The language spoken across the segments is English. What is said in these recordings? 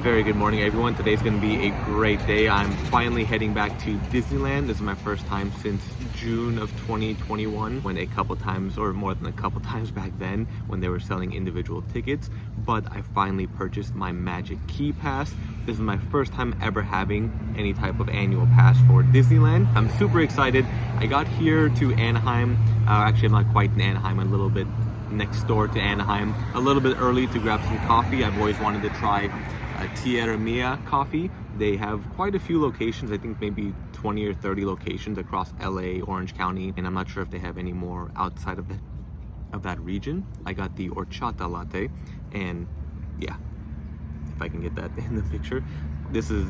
Very good morning, everyone. Today's going to be a great day. I'm finally heading back to Disneyland. This is my first time since June of 2021, when a couple times, or more than a couple times back then, when they were selling individual tickets. But I finally purchased my Magic Key Pass. This is my first time ever having any type of annual pass for Disneyland. I'm super excited. I got here to Anaheim. Actually, I'm not quite in Anaheim, a little bit next door to Anaheim. A little bit early to grab some coffee. I've always wanted to try Tierra Mia coffee. They have quite a few locations, I think maybe 20 or 30 locations across LA, Orange County, and I'm not sure if they have any more outside of that region. I got the horchata latte, and yeah, if I can get that in the picture, this is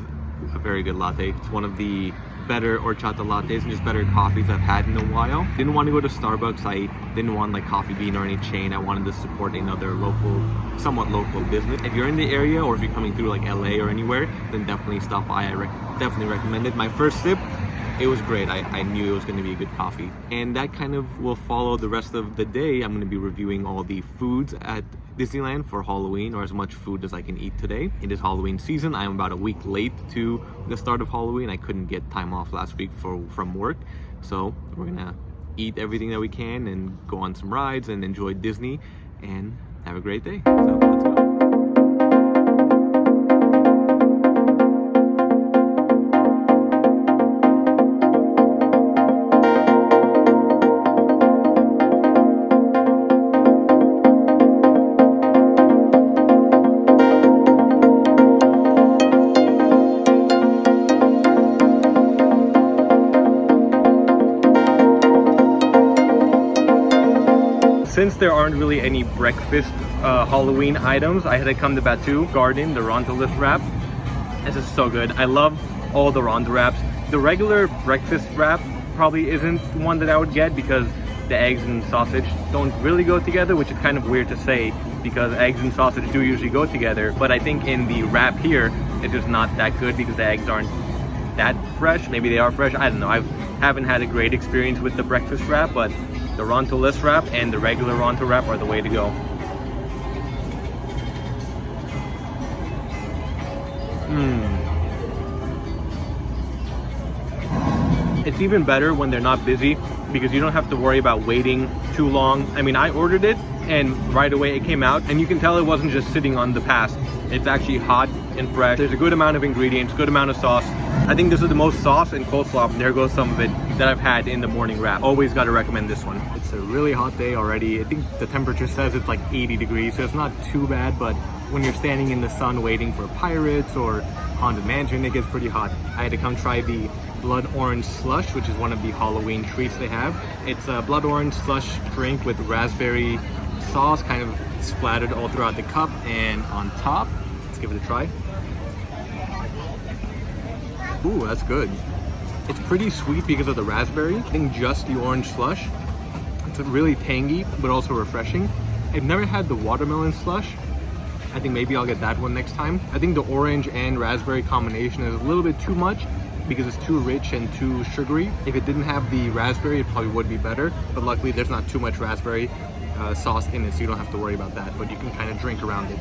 a very good latte. It's one of the better horchata lattes and just better coffees I've had in a while. Didn't want to go to Starbucks. I didn't want like Coffee Bean or any chain. I wanted to support another local, somewhat local business. If you're in the area or if you're coming through like LA or anywhere, then definitely stop by. I definitely recommend it. My first sip, it was great. I knew it was going to be a good coffee. And that kind of will follow the rest of the day. I'm going to be reviewing all the foods at Disneyland for Halloween, or as much food as I can eat today. It is Halloween season. I'm about a week late to the start of Halloween. I couldn't get time off last week from work. So we're going to eat everything that we can and go on some rides and enjoy Disney and have a great day. So let's go. Since there aren't really any breakfast Halloween items, I had to come to Batu Garden, the Rontolis wrap. This is so good. I love all the Ronto wraps. The regular breakfast wrap probably isn't one that I would get because the eggs and sausage don't really go together, which is kind of weird to say because eggs and sausage do usually go together. But I think in the wrap here, it's just not that good because the eggs aren't that fresh. Maybe they are fresh. I don't know. I haven't had a great experience with the breakfast wrap, but the Rontolis wrap and the regular Ronto wrap are the way to go. It's even better when they're not busy because you don't have to worry about waiting too long. I mean, I ordered it and right away it came out, and you can tell it wasn't just sitting on the pass. It's actually hot and fresh. There's a good amount of ingredients, good amount of sauce. I think this is the most sauce and coleslaw, there goes some of it, that I've had in the morning wrap. Always got to recommend this one. It's a really hot day already. I think the temperature says it's like 80 degrees, so it's not too bad, but when you're standing in the sun waiting for Pirates or Haunted Mansion, it gets pretty hot. I had to come try the blood orange slush, which is one of the Halloween treats they have. It's a blood orange slush drink with raspberry sauce kind of splattered all throughout the cup and on top. Let's give it a try. Ooh, that's good. It's pretty sweet because of the raspberry. I think just the orange slush. It's really tangy, but also refreshing. I've never had the watermelon slush. I think maybe I'll get that one next time. I think the orange and raspberry combination is a little bit too much because it's too rich and too sugary. If it didn't have the raspberry, it probably would be better. But luckily, there's not too much raspberry sauce in it, so you don't have to worry about that. But you can kind of drink around it.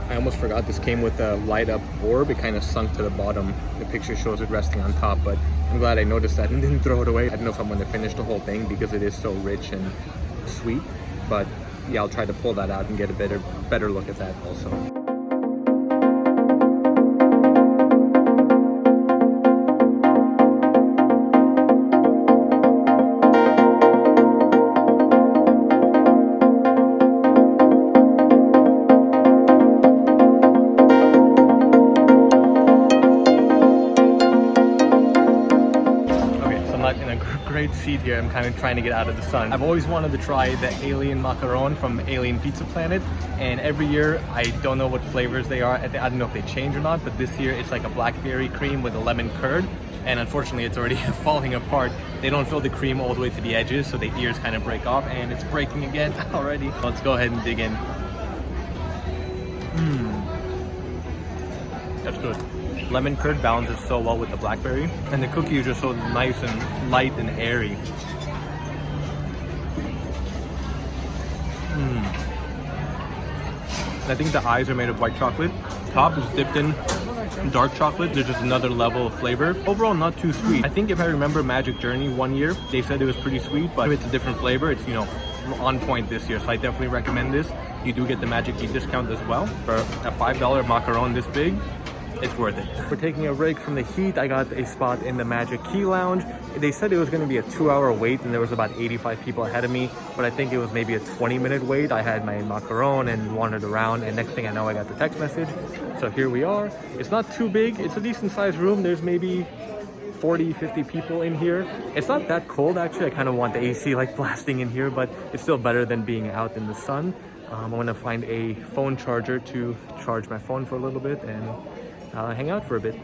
I almost forgot this came with a light up orb. It kind of sunk to the bottom. The picture shows it resting on top, but I'm glad I noticed that and didn't throw it away. I don't know if I'm going to finish the whole thing because it is so rich and sweet, but yeah, I'll try to pull that out and get a better look at that also. Great seat here. I'm kind of trying to get out of the sun. I've always wanted to try the alien macaron from Alien Pizza Planet, and every year I don't know what flavors they are. I don't know if they change or not, but this year it's like a blackberry cream with a lemon curd, and unfortunately it's already falling apart. They don't fill the cream all the way to the edges, so the ears kind of break off, and it's breaking again already. Let's go ahead and dig in. That's good. Lemon curd balances so well with the blackberry, and the cookie is just so nice and light and airy. I think the eyes are made of white chocolate, top is dipped in dark chocolate. There's just another level of flavor. Overall, not too sweet. I think if I remember Magic Journey one year, they said it was pretty sweet, but if it's a different flavor, it's, you know, on point this year. So I definitely recommend this. You do get the Magic Key discount as well. For a $5 macaron this big, it's worth it. We're taking a break from the heat. I got a spot in the Magic Key Lounge. They said it was going to be a 2-hour wait and there was about 85 people ahead of me, but I think it was maybe a 20-minute wait. I had my macaron and wandered around, and next thing I know, I got the text message. So here we are. It's not too big. It's a decent sized room. There's maybe 40, 50 people in here. It's not that cold actually. I kind of want the AC like blasting in here, but it's still better than being out in the sun. I'm going to find a phone charger to charge my phone for a little bit and hang out for a bit.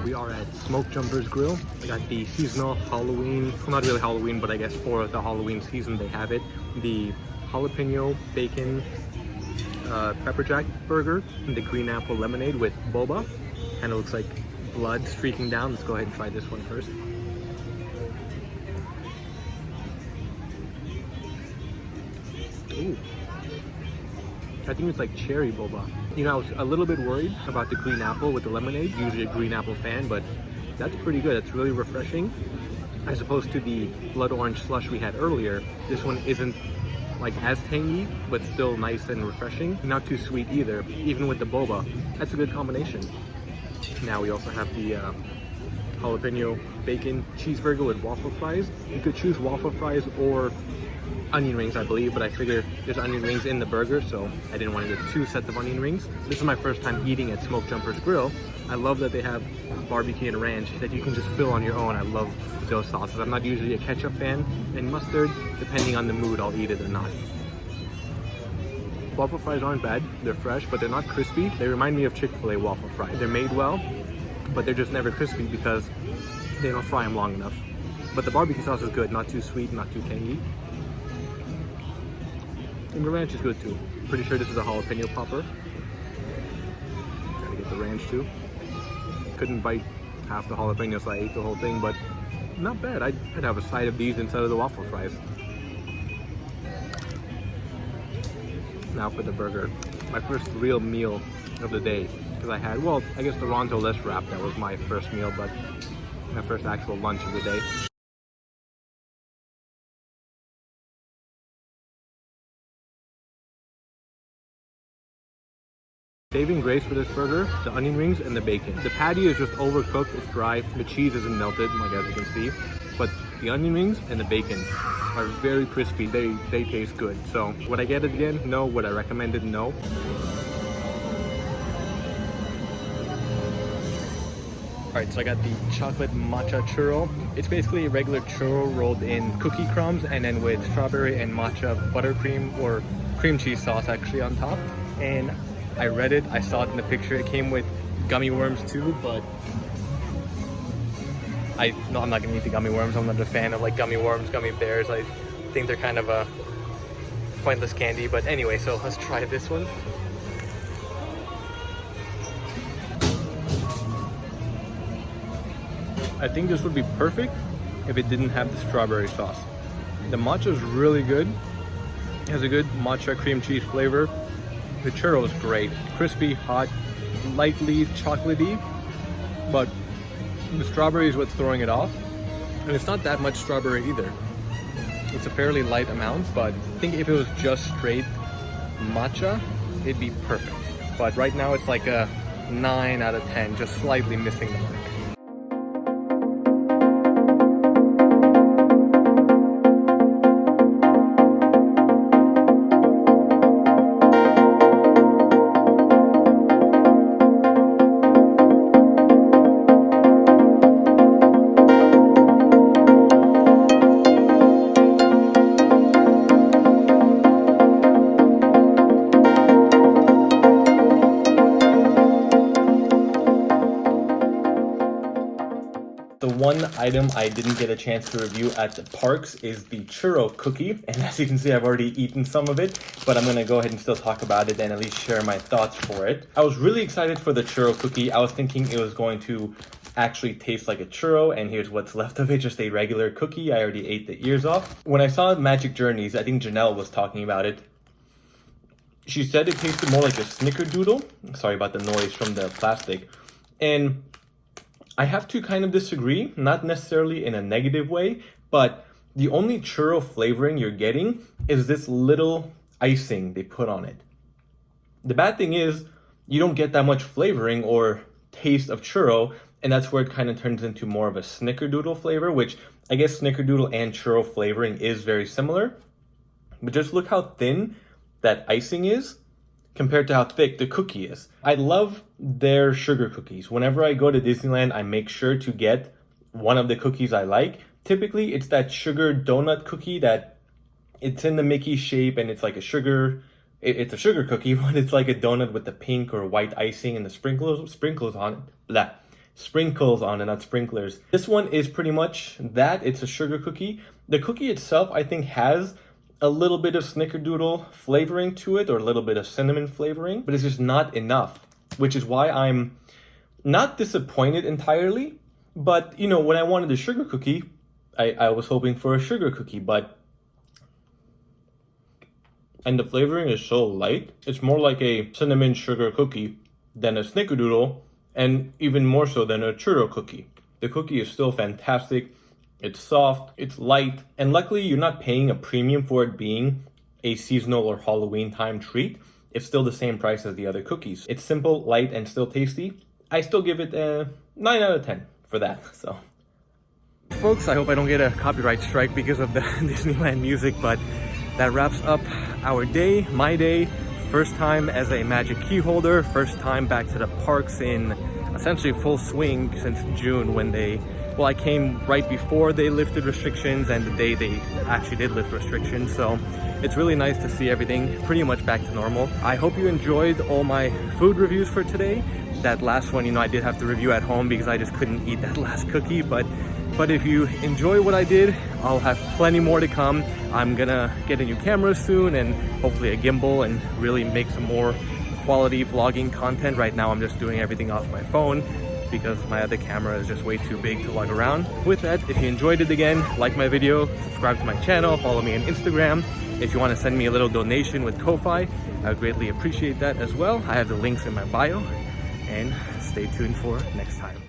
We are at Smoke Jumper's Grill. I got the seasonal Halloween, well, not really Halloween, but I guess for the Halloween season they have it. The jalapeno bacon pepper jack burger and the green apple lemonade with boba. Kind of looks like blood streaking down. Let's go ahead and try this one first. Ooh. I think it's like cherry boba. You know, I was a little bit worried about the green apple with the lemonade. Usually a green apple fan, but that's pretty good. It's really refreshing. As opposed to the blood orange slush we had earlier, this one isn't like as tangy, but still nice and refreshing. Not too sweet either, even with the boba. That's a good combination. Now we also have the jalapeno bacon cheeseburger with waffle fries. You could choose waffle fries or onion rings, I believe, but I figured there's onion rings in the burger, so I didn't want to get 2 sets of onion rings. This is my first time eating at Smoke Jumper's Grill. I love that they have barbecue and ranch that you can just fill on your own. I love those sauces. I'm not usually a ketchup fan, and mustard, depending on the mood, I'll eat it or not. Waffle fries aren't bad. They're fresh, but they're not crispy. They remind me of Chick-fil-A waffle fries. They're made well, but they're just never crispy because they don't fry them long enough. But the barbecue sauce is good, not too sweet, not too tangy. And the ranch is good too. Pretty sure this is a jalapeno popper. Gotta get the ranch too. Couldn't bite half the jalapeno, so I ate the whole thing, but not bad. I'd have a side of these instead of the waffle fries. Now for the burger. My first real meal of the day. Because I had, well, I guess the Ronto less wrap, that was my first meal, but my first actual lunch of the day. Saving grace for this burger, the onion rings and the bacon. The patty is just overcooked, it's dry, the cheese isn't melted, like as you can see. But the onion rings and the bacon are very crispy, they taste good. So would I get it again? No. Would I recommend it? No. Alright, so I got the chocolate matcha churro. It's basically a regular churro rolled in cookie crumbs and then with strawberry and matcha buttercream or cream cheese sauce actually on top. And I read it, I saw it in the picture, it came with gummy worms too, but I'm not gonna eat the gummy worms. I'm not a fan of like gummy worms, gummy bears. I think they're kind of a pointless candy, but anyway, so let's try this one. I think this would be perfect if it didn't have the strawberry sauce. The matcha is really good. It has a good matcha cream cheese flavor. The churro is great. Crispy, hot, lightly chocolatey, but the strawberry is what's throwing it off. And it's not that much strawberry either. It's a fairly light amount, but I think if it was just straight matcha, it'd be perfect. But right now it's like a 9 out of 10, just slightly missing the mark. one item I didn't get a chance to review at the parks is the churro cookie. And as you can see, I've already eaten some of it, but I'm gonna go ahead and still talk about it and at least share my thoughts for it. I was really excited for the churro cookie. I was thinking it was going to actually tastes like a churro, and here's what's left of it, just a regular cookie. I already ate the ears off. When I saw Magic Journeys, I think Janelle was talking about it. She said it tasted more like a snickerdoodle. Sorry about the noise from the plastic. And I have to kind of disagree, not necessarily in a negative way, but the only churro flavoring you're getting is this little icing they put on it. The bad thing is you don't get that much flavoring or taste of churro, and that's where it kind of turns into more of a snickerdoodle flavor, which I guess snickerdoodle and churro flavoring is very similar. But just look how thin that icing is compared to how thick the cookie is. I love their sugar cookies. Whenever I go to Disneyland, I make sure to get one of the cookies I like. Typically, it's that sugar donut cookie that it's in the Mickey shape and it's like a sugar, it's a sugar cookie, but it's like a donut with the pink or white icing and the sprinkles on it. Blah. Sprinkles on it, not sprinklers. This one is pretty much that. It's a sugar cookie. The cookie itself, I think, has a little bit of snickerdoodle flavoring to it, or a little bit of cinnamon flavoring, but it's just not enough, which is why I'm not disappointed entirely. But, you know, when I wanted a sugar cookie, I was hoping for a sugar cookie, and the flavoring is so light. It's more like a cinnamon sugar cookie than a snickerdoodle, and even more so than a churro cookie. The cookie is still fantastic. It's soft, it's light, and luckily you're not paying a premium for it being a seasonal or Halloween time treat. It's still the same price as the other cookies. It's simple, light, and still tasty. I still give it a 9 out of 10 for that, so. Folks, I hope I don't get a copyright strike because of the Disneyland music, but that wraps up our day, my day. First time as a Magic Key holder, first time back to the parks in essentially full swing since June when I came right before they lifted restrictions and the day they actually did lift restrictions. So it's really nice to see everything pretty much back to normal. I hope you enjoyed all my food reviews for today. That last one, you know, I did have to review at home because I just couldn't eat that last cookie, but if you enjoy what I did, I'll have plenty more to come. I'm gonna get a new camera soon and hopefully a gimbal and really make some more quality vlogging content. Right now I'm just doing everything off my phone because my other camera is just way too big to lug around. With that, if you enjoyed it again, like my video, subscribe to my channel, follow me on Instagram. If you want to send me a little donation with Ko-Fi, I would greatly appreciate that as well. I have the links in my bio, and stay tuned for next time.